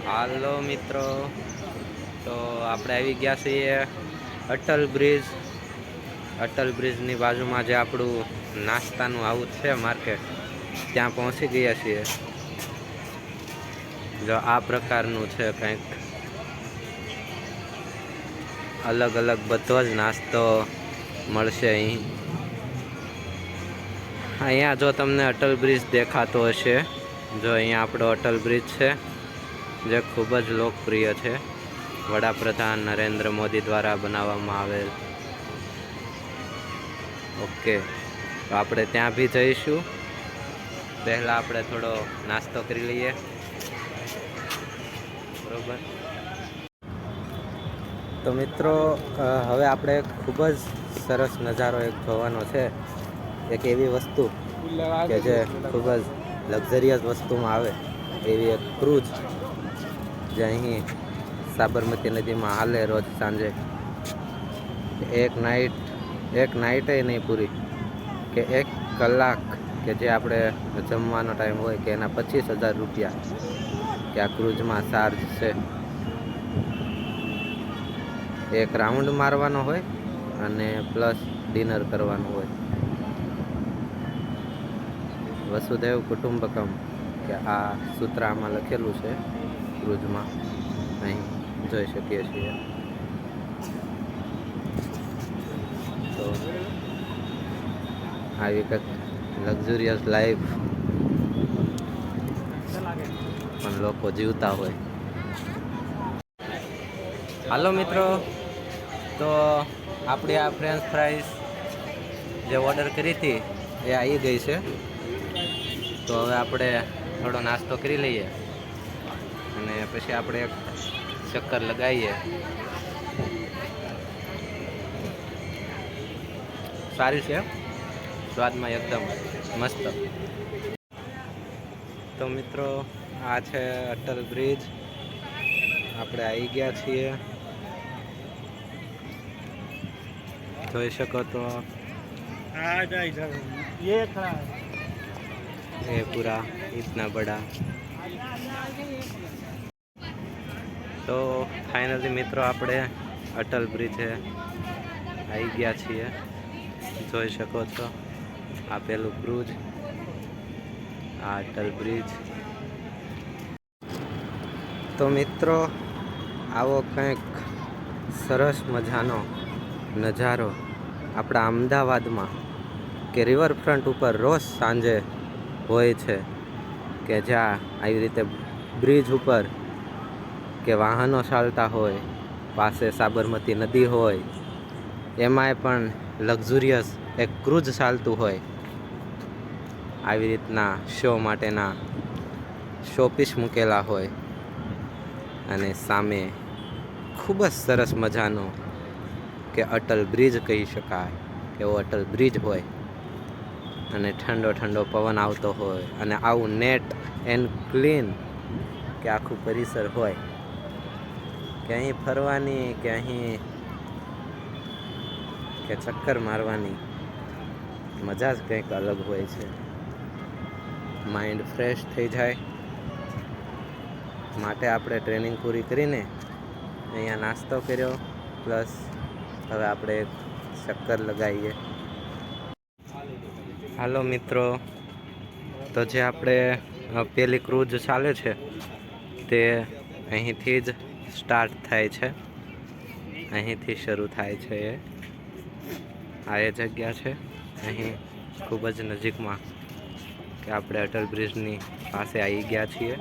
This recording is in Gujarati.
હાલો મિત્રો, તો આપણે આવી ગયા છીએ અટલ બ્રિજ. અટલ બ્રિજની બાજુમાં જે આપણું નાસ્તાનું આવું છે માર્કેટ, ત્યાં પહોંચી ગયા છીએ. જો આ પ્રકારનું છે કંઈક, અલગ અલગ બધો જ નાસ્તો મળશે અહીં. અહીંયા જો તમને અટલ બ્રિજ દેખાતો હશે, જો અહીંયા આપણો અટલ બ્રિજ છે, જે ખૂબ જ લોકપ્રિય છે, વડાપ્રધાન નરેન્દ્ર મોદી દ્વારા બનાવવામાં આવેલ. ઓકે, તો આપણે ત્યાં બી જઈશું. પહેલાં આપણે થોડો નાસ્તો કરી લઈએ, બરોબર. તો મિત્રો, હવે આપણે ખૂબ જ સરસ નજારો એક જોવાનો છે. એક એવી વસ્તુ કે જે ખૂબ જ લક્ઝરિયસ વસ્તુમાં આવે, એવી એક ક્રૂઝ જે અહીં સાબરમતી નદીમાં હાલે રોજ સાંજે. એક નાઇટે નહીં પૂરી, કે 1 કલાક, કે જે આપણે જમવાનો ટાઈમ હોય, કે એના 25,000 રૂપિયા કે આ ક્રૂઝમાં ચાર્જ છે. એક રાઉન્ડ મારવાનો હોય અને પ્લસ ડિનર કરવાનું હોય. વસુદેવ કુટુંબકમ, કે આ સૂત્ર આમાં લખેલું છે ક્રૂઝમાં, અહીં જોઈ શકીએ છીએ. તો આવી કંઈક લક્ઝુરિયસ લાઈફ પણ લોકો જીવતા હોય. હાલો મિત્રો, તો આપણી આ ફ્રેન્ચ ફ્રાઈસ જે ઓર્ડર કરી હતી એ આવી ગઈ છે. તો હવે આપણે થોડો નાસ્તો કરી લઈએ અને પછી આપણે એક ચક્કર લગાવીએ. સારી છે, સ્વાદમાં એકદમ મસ્ત. તો મિત્રો, આ છે અટલ બ્રિજ. આપણે આવી ગયા છીએ, જોઈ શકો તો ये पूरा इतना बड़ा. તો ફાઇનલી મિત્રો, આપણે અટલ બ્રિજે આવી ગયા છીએ. જોઈ શકો છો, આ પેલું ક્રૂઝ, આ અટલ બ્રિજ. તો મિત્રો, આવો કંઈક સરસ મજાનો નજારો આપણા અમદાવાદમાં કે રિવરફ્રન્ટ ઉપર રોજ સાંજે હોય છે, કે જ્યાં આવી રીતે બ્રિજ ઉપર કે વાહનો ચાલતા હોય, પાસે સાબરમતી નદી હોય, એમાંય પણ લક્ઝુરિયસ એક ક્રૂઝ ચાલતું હોય. આવી રીતના શો માટેના શોપીસ મૂકેલા હોય, અને સામે ખૂબ જ સરસ મજાનો કે અટલ બ્રિજ કહી શકાય, એવો અટલ બ્રિજ હોય, અને ઠંડો ઠંડો પવન આવતો હોય, અને આવું નેટ એન્ડ ક્લીન કે આખું પરિસર હોય, કે અહીં ફરવાની, કે અહીં કે ચક્કર મારવાની મજા જ કંઈક અલગ હોય છે. માઇન્ડ ફ્રેશ થઈ જાય માટે આપણે ટ્રેનિંગ પૂરી કરીને અહીંયા નાસ્તો કર્યો, પ્લસ હવે આપણે એક ચક્કર લગાવીએ. હાલો મિત્રો, તો જે આપણે પેલી ક્રૂઝ ચાલે છે તે અહીંથી જ સ્ટાર્ટ થાય છે, અહીંથી શરૂ થાય છે. આ એ જગ્યા છે, અહીં ખૂબ જ નજીકમાં, કે આપણે અટલ બ્રિજની પાસે આવી ગયા છીએ.